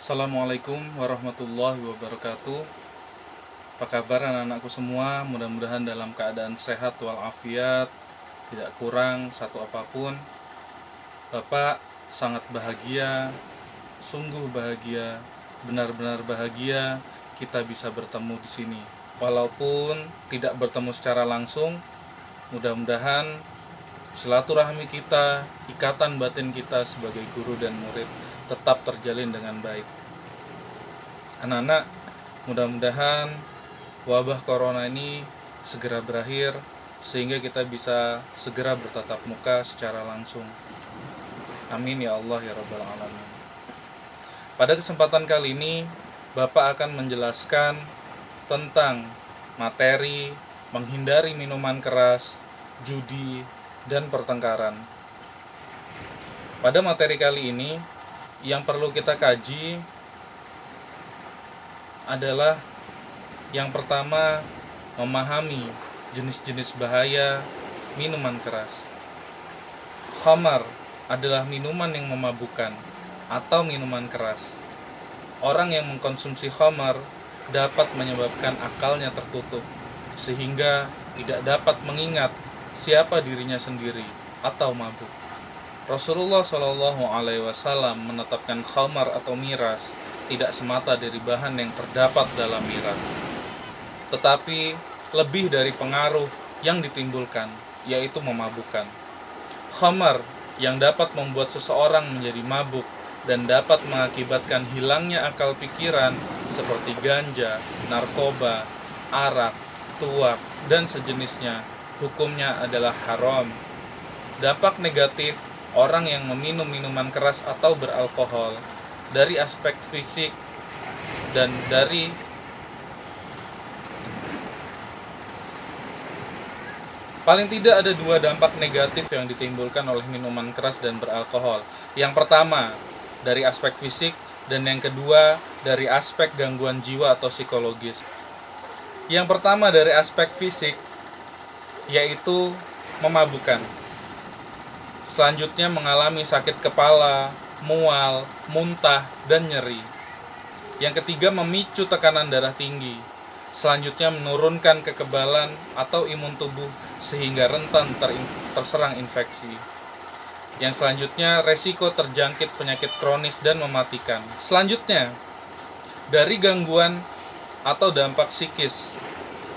Assalamualaikum warahmatullahi wabarakatuh. Apa kabar anak-anakku semua? Mudah-mudahan dalam keadaan sehat walafiat, tidak kurang satu apapun. Bapak sangat bahagia, sungguh bahagia, benar-benar bahagia kita bisa bertemu di sini. Walaupun tidak bertemu secara langsung, mudah-mudahan silaturahmi kita, ikatan batin kita sebagai guru dan murid tetap terjalin dengan baik. Anak-anak, mudah-mudahan wabah corona ini segera berakhir sehingga kita bisa segera bertatap muka secara langsung. Amin ya Allah ya Rabbal Alamin. Pada kesempatan kali ini Bapak akan menjelaskan tentang materi menghindari minuman keras, judi, dan pertengkaran. Pada materi kali ini yang perlu kita kaji adalah yang pertama, memahami jenis-jenis bahaya minuman keras. Khamar adalah minuman yang memabukkan atau minuman keras. Orang yang mengkonsumsi khamar dapat menyebabkan akalnya tertutup sehingga tidak dapat mengingat siapa dirinya sendiri atau mabuk. Rasulullah SAW menetapkan khamar atau miras tidak semata dari bahan yang terdapat dalam miras, tetapi lebih dari pengaruh yang ditimbulkan, yaitu memabukkan. Khamar yang dapat membuat seseorang menjadi mabuk dan dapat mengakibatkan hilangnya akal pikiran seperti ganja, narkoba, arak, tuak, dan sejenisnya, hukumnya adalah haram. Dampak negatif orang yang meminum minuman keras atau beralkohol dari aspek fisik dan dari paling tidak ada dua dampak negatif yang ditimbulkan oleh minuman keras dan beralkohol. Yang pertama dari aspek fisik dan yang kedua dari aspek gangguan jiwa atau psikologis. Yang pertama dari aspek fisik yaitu memabukkan. Selanjutnya mengalami sakit kepala, mual, muntah, dan nyeri. Yang ketiga memicu tekanan darah tinggi. Selanjutnya menurunkan kekebalan atau imun tubuh sehingga rentan terserang infeksi. Yang selanjutnya resiko terjangkit penyakit kronis dan mematikan. Selanjutnya dari gangguan atau dampak psikis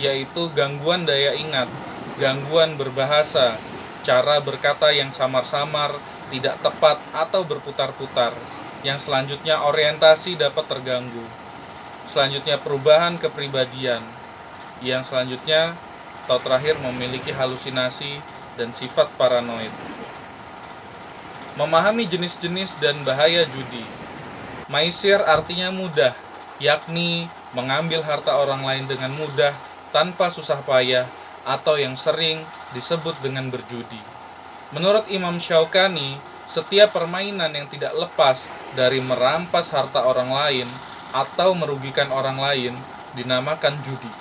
yaitu gangguan daya ingat, gangguan berbahasa, cara berkata yang samar-samar, tidak tepat atau berputar-putar. Yang selanjutnya orientasi dapat terganggu. Selanjutnya perubahan kepribadian. Yang selanjutnya atau terakhir memiliki halusinasi dan sifat paranoid. Memahami jenis-jenis dan bahaya judi. Maisir artinya mudah, yakni mengambil harta orang lain dengan mudah tanpa susah payah atau yang sering disebut dengan berjudi. Menurut Imam Syaukani, setiap permainan yang tidak lepas dari merampas harta orang lain atau merugikan orang lain dinamakan judi.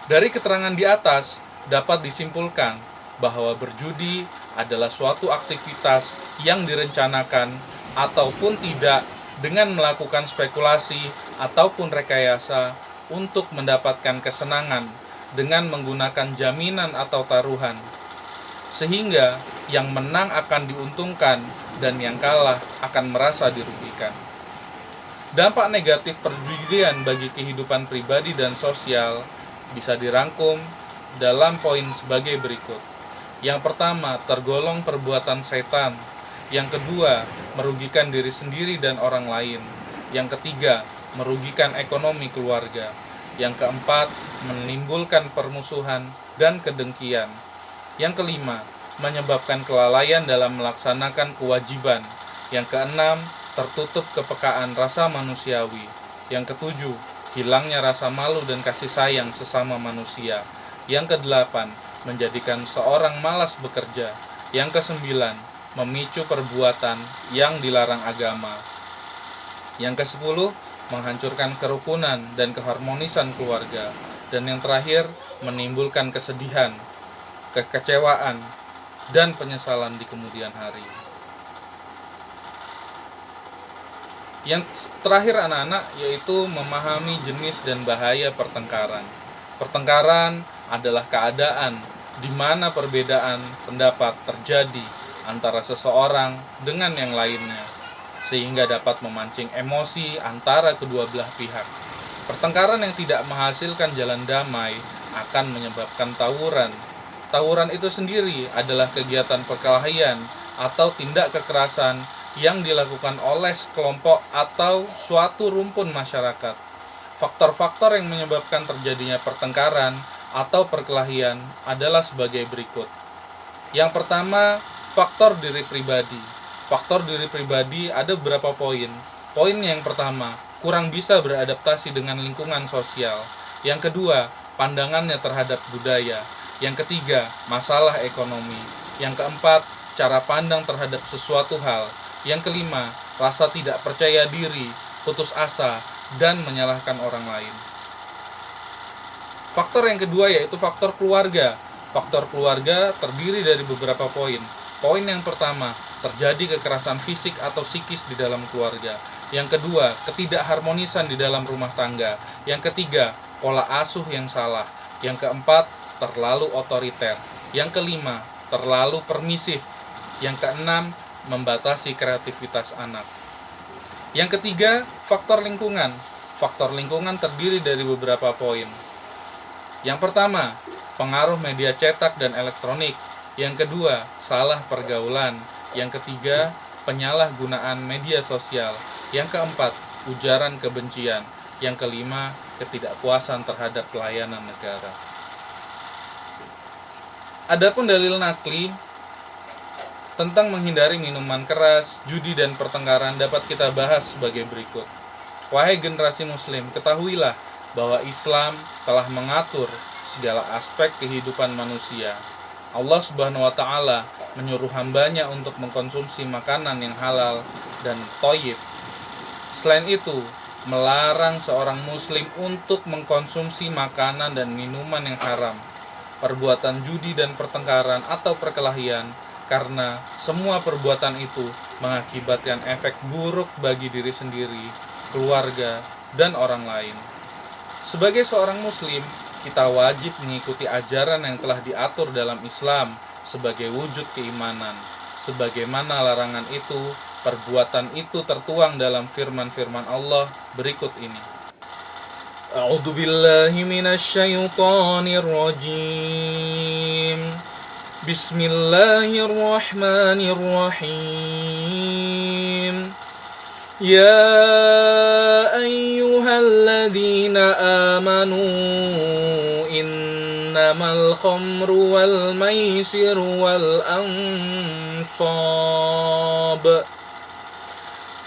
Dari keterangan di atas dapat disimpulkan bahwa berjudi adalah suatu aktivitas yang direncanakan ataupun tidak dengan melakukan spekulasi ataupun rekayasa untuk mendapatkan kesenangan dengan menggunakan jaminan atau taruhan, sehingga yang menang akan diuntungkan dan yang kalah akan merasa dirugikan. Dampak negatif perjudian bagi kehidupan pribadi dan sosial bisa dirangkum dalam poin sebagai berikut. Yang pertama, tergolong perbuatan setan. Yang kedua, merugikan diri sendiri dan orang lain. Yang ketiga, merugikan ekonomi keluarga. Yang keempat, menimbulkan permusuhan dan kedengkian. Yang kelima, menyebabkan kelalaian dalam melaksanakan kewajiban. Yang keenam, tertutup kepekaan rasa manusiawi. Yang ketujuh, hilangnya rasa malu dan kasih sayang sesama manusia. Yang kedelapan, menjadikan seorang malas bekerja. Yang kesembilan, memicu perbuatan yang dilarang agama. Yang kesepuluh, menghancurkan kerukunan dan keharmonisan keluarga. Dan yang terakhir, menimbulkan kesedihan, kekecewaan, dan penyesalan di kemudian hari. Yang terakhir anak-anak, yaitu memahami jenis dan bahaya pertengkaran. Pertengkaran adalah keadaan di mana perbedaan pendapat terjadi antara seseorang dengan yang lainnya, sehingga dapat memancing emosi antara kedua belah pihak. Pertengkaran yang tidak menghasilkan jalan damai akan menyebabkan tawuran. Tawuran itu sendiri adalah kegiatan perkelahian atau tindak kekerasan yang dilakukan oleh sekelompok atau suatu rumpun masyarakat. Faktor-faktor yang menyebabkan terjadinya pertengkaran atau perkelahian adalah sebagai berikut. Yang pertama, faktor diri pribadi. Faktor diri pribadi ada beberapa poin. Poin yang pertama, kurang bisa beradaptasi dengan lingkungan sosial. Yang kedua, pandangannya terhadap budaya. Yang ketiga, masalah ekonomi. Yang keempat, cara pandang terhadap sesuatu hal. Yang kelima, rasa tidak percaya diri, putus asa, dan menyalahkan orang lain. Faktor yang kedua yaitu faktor keluarga. Faktor keluarga terdiri dari beberapa poin. Poin yang pertama, terjadi kekerasan fisik atau psikis di dalam keluarga. Yang kedua, ketidakharmonisan di dalam rumah tangga. Yang ketiga, pola asuh yang salah. Yang keempat, terlalu otoriter. Yang kelima, terlalu permisif. Yang keenam, membatasi kreativitas anak. Yang ketiga, faktor lingkungan. Faktor lingkungan terdiri dari beberapa poin. Yang pertama, pengaruh media cetak dan elektronik. Yang kedua, salah pergaulan. Yang ketiga, penyalahgunaan media sosial. Yang keempat, ujaran kebencian. Yang kelima, ketidakpuasan terhadap pelayanan negara. Adapun dalil nakli tentang menghindari minuman keras, judi, dan pertengkaran dapat kita bahas sebagai berikut. Wahai generasi muslim, ketahuilah bahwa Islam telah mengatur segala aspek kehidupan manusia. Allah Subhanahu wa Ta'ala menyuruh hambanya untuk mengkonsumsi makanan yang halal dan thayyib. Selain itu, melarang seorang muslim untuk mengkonsumsi makanan dan minuman yang haram, perbuatan judi dan pertengkaran atau perkelahian, karena semua perbuatan itu mengakibatkan efek buruk bagi diri sendiri, keluarga, dan orang lain. Sebagai seorang muslim, kita wajib mengikuti ajaran yang telah diatur dalam Islam sebagai wujud keimanan. Sebagaimana larangan itu, perbuatan itu tertuang dalam firman-firman Allah berikut ini. A'udzu billahi minasyaitonir rajim. Bismillahirrahmanirrahim. Ya ayyuhalladzina amanu innamal khamru wal maisiru wal ansab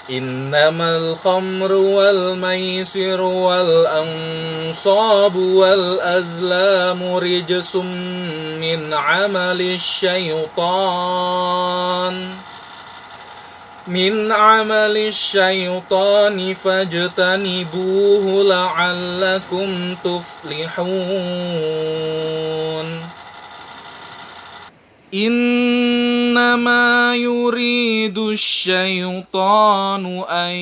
إنما الخمر والميسر والأنصاب والأزلام رجس من عمل الشيطان فاجتنبوه لعلكم تفلحون إنما يريد الشيطان أن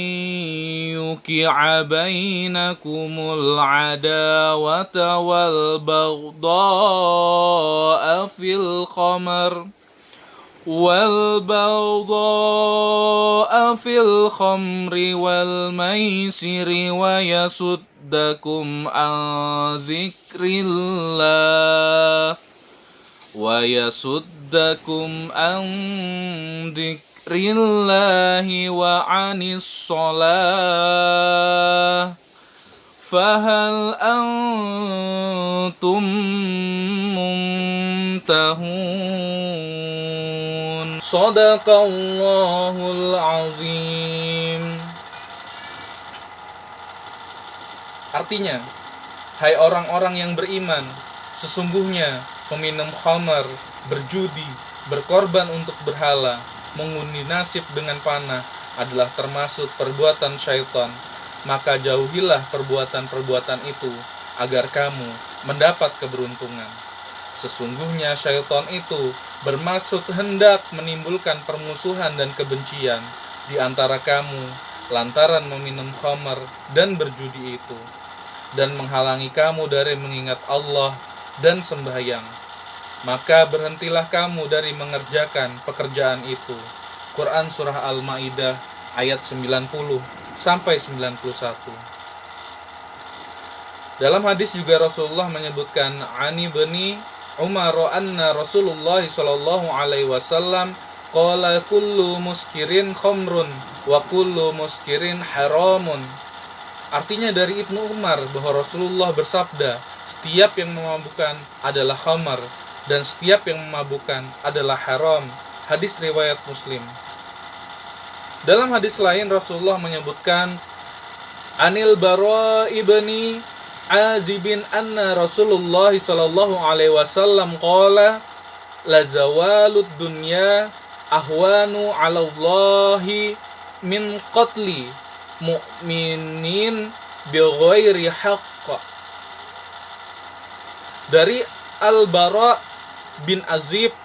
يوقع بينكم العداوة والبغضاء في الخمر والميسر ويصدكم عن ذكر الله وعن الصلاة فهل أنتم منتهون صدق الله العظيم. Artinya, hai orang-orang yang beriman, sesungguhnya meminum khamar, berjudi, berkorban untuk berhala, mengundi nasib dengan panah adalah termasuk perbuatan syaitan. Maka jauhilah perbuatan-perbuatan itu agar kamu mendapat keberuntungan. Sesungguhnya syaitan itu bermaksud hendak menimbulkan permusuhan dan kebencian di antara kamu lantaran meminum khamar dan berjudi itu, dan menghalangi kamu dari mengingat Allah dan sembahyang, maka berhentilah kamu dari mengerjakan pekerjaan itu. Quran Surah Al-Ma'idah ayat 90 sampai 91. Dalam hadis juga Rasulullah menyebutkan, Ani bani Umar anna Rasulullah sallallahu alaihi wasallam qala kullu muskirin khamrun wa kullu muskirin haramun. Artinya dari Ibnu Umar bahwa Rasulullah bersabda, setiap yang memabukkan adalah khamar dan setiap yang memabukkan adalah haram. Hadis riwayat Muslim. Dalam hadis lain Rasulullah menyebutkan, Anil Bara ibni Azibin anna Rasulullah sallallahu alaihi wasallam qala la zawalud dunya ahwanu 'ala Allahi min qatli mu'minin bighairi haqq. Dari Al-Bara bin Azib,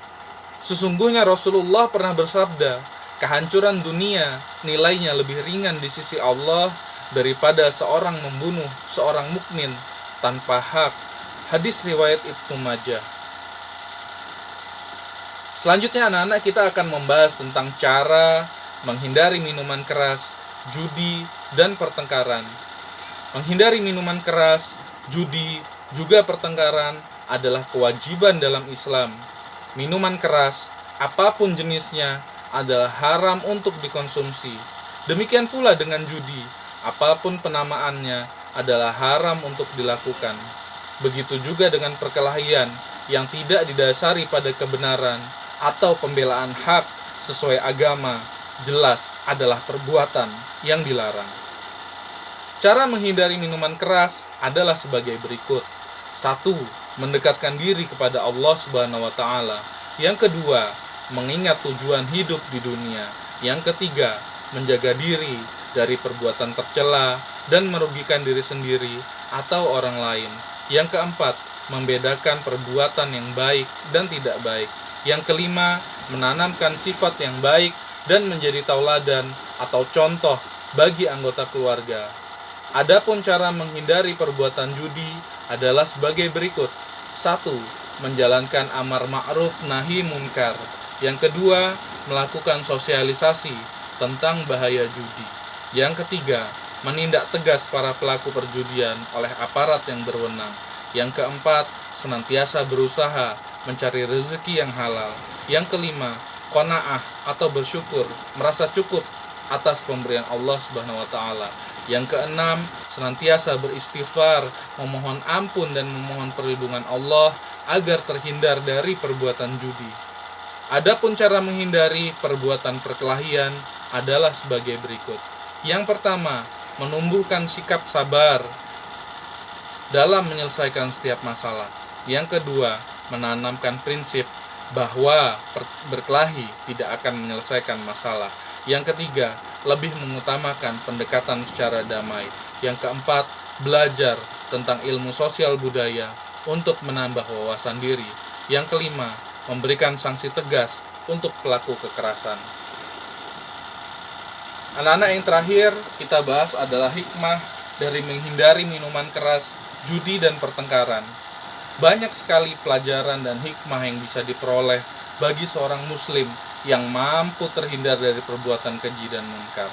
sesungguhnya Rasulullah pernah bersabda, kehancuran dunia nilainya lebih ringan di sisi Allah daripada seorang membunuh seorang mukmin tanpa hak. Hadis riwayat Ibnu Majah. Selanjutnya anak-anak, kita akan membahas tentang cara menghindari minuman keras, judi, dan pertengkaran. Menghindari minuman keras, judi, juga pertengkaran adalah kewajiban dalam Islam. Minuman keras, apapun jenisnya, adalah haram untuk dikonsumsi. Demikian pula dengan judi, apapun penamaannya adalah haram untuk dilakukan. Begitu juga dengan perkelahian yang tidak didasari pada kebenaran atau pembelaan hak sesuai agama, jelas adalah perbuatan yang dilarang. Cara menghindari minuman keras adalah sebagai berikut. 1. Mendekatkan diri kepada Allah Subhanahu wa taala. Yang kedua, mengingat tujuan hidup di dunia. Yang ketiga, menjaga diri dari perbuatan tercela dan merugikan diri sendiri atau orang lain. Yang keempat, membedakan perbuatan yang baik dan tidak baik. Yang kelima, menanamkan sifat yang baik dan menjadi tauladan atau contoh bagi anggota keluarga. Adapun cara menghindari perbuatan judi adalah sebagai berikut. 1. Menjalankan amar ma'ruf nahi munkar. Yang kedua, melakukan sosialisasi tentang bahaya judi. Yang ketiga, menindak tegas para pelaku perjudian oleh aparat yang berwenang. Yang keempat, senantiasa berusaha mencari rezeki yang halal. Yang kelima, qanaah atau bersyukur, merasa cukup atas pemberian Allah Subhanahu wa taala. Yang keenam, senantiasa beristighfar, memohon ampun dan memohon perlindungan Allah agar terhindar dari perbuatan judi. Adapun cara menghindari perbuatan perkelahian adalah sebagai berikut. Yang pertama, menumbuhkan sikap sabar dalam menyelesaikan setiap masalah. Yang kedua, menanamkan prinsip bahwa berkelahi tidak akan menyelesaikan masalah. Yang ketiga, lebih mengutamakan pendekatan secara damai. Yang keempat, belajar tentang ilmu sosial budaya untuk menambah wawasan diri. Yang kelima, memberikan sanksi tegas untuk pelaku kekerasan. Anak-anak, yang terakhir kita bahas adalah hikmah dari menghindari minuman keras, judi, dan pertengkaran. Banyak sekali pelajaran dan hikmah yang bisa diperoleh bagi seorang muslim yang mampu terhindar dari perbuatan keji dan munkar.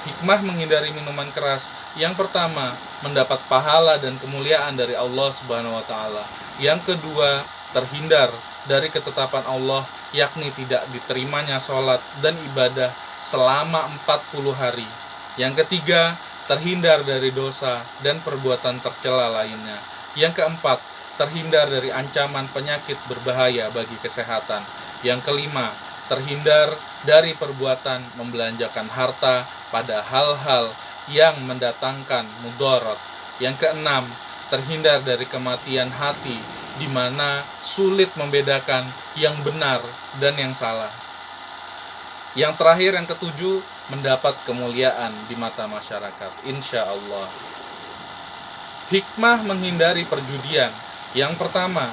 Hikmah menghindari minuman keras. Yang pertama, mendapat pahala dan kemuliaan dari Allah Subhanahu wa taala. Yang kedua, terhindar dari ketetapan Allah, yakni tidak diterimanya sholat dan ibadah selama 40 hari. Yang ketiga, terhindar dari dosa dan perbuatan tercela lainnya. Yang keempat, terhindar dari ancaman penyakit berbahaya bagi kesehatan. Yang kelima, terhindar dari perbuatan membelanjakan harta pada hal-hal yang mendatangkan mudarat. Yang keenam, terhindar dari kematian hati di mana sulit membedakan yang benar dan yang salah. Yang terakhir, yang ketujuh, mendapat kemuliaan di mata masyarakat, insya Allah. Hikmah menghindari perjudian. Yang pertama,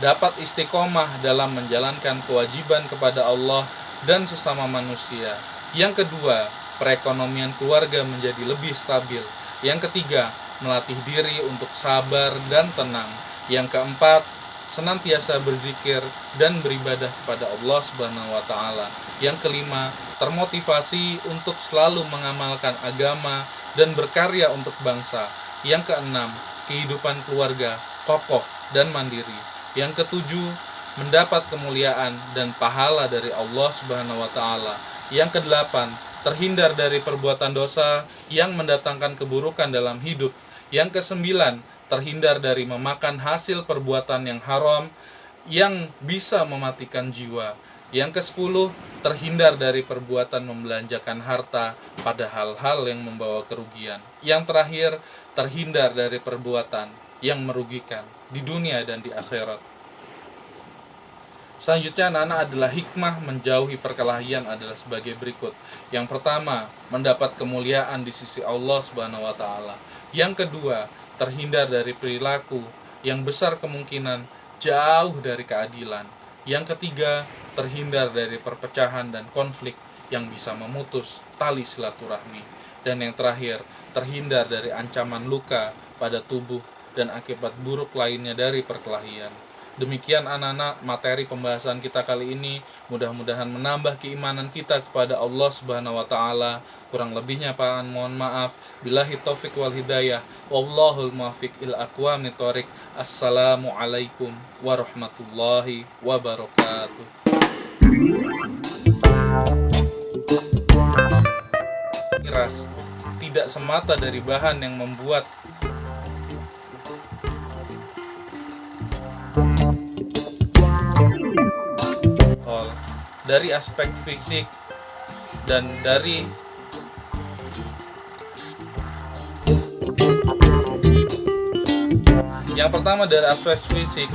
dapat istiqomah dalam menjalankan kewajiban kepada Allah dan sesama manusia. Yang kedua, perekonomian keluarga menjadi lebih stabil. Yang ketiga, melatih diri untuk sabar dan tenang. Yang keempat, senantiasa berzikir dan beribadah kepada Allah Subhanahu wa taala. Yang kelima, termotivasi untuk selalu mengamalkan agama dan berkarya untuk bangsa. Yang keenam, kehidupan keluarga kokoh dan mandiri. Yang ketujuh, mendapat kemuliaan dan pahala dari Allah Subhanahu wa taala. Yang kedelapan, terhindar dari perbuatan dosa yang mendatangkan keburukan dalam hidup. Yang kesembilan, terhindar dari memakan hasil perbuatan yang haram yang bisa mematikan jiwa. Yang kesepuluh, terhindar dari perbuatan membelanjakan harta pada hal-hal yang membawa kerugian. Yang terakhir, terhindar dari perbuatan yang merugikan di dunia dan di akhirat. Selanjutnya anak-anak adalah hikmah menjauhi perkelahian adalah sebagai berikut. Yang pertama, mendapat kemuliaan di sisi Allah Subhanahu wa taala. Yang kedua, terhindar dari perilaku yang besar kemungkinan jauh dari keadilan. Yang ketiga, terhindar dari perpecahan dan konflik yang bisa memutus tali silaturahmi. Dan yang terakhir, terhindar dari ancaman luka pada tubuh dan akibat buruk lainnya dari perkelahian. Demikian anak-anak materi pembahasan kita kali ini. Mudah-mudahan menambah keimanan kita kepada Allah Subhanahu wa taala. Kurang lebihnya mohon maaf. Billahi taufik wal hidayah. Wallahul muwaffiq ila aqwamit thoriq. Assalamualaikum warahmatullahi wabarakatuh. Miras tidak semata dari bahan yang membuat dari aspek fisik dan dari yang pertama dari aspek fisik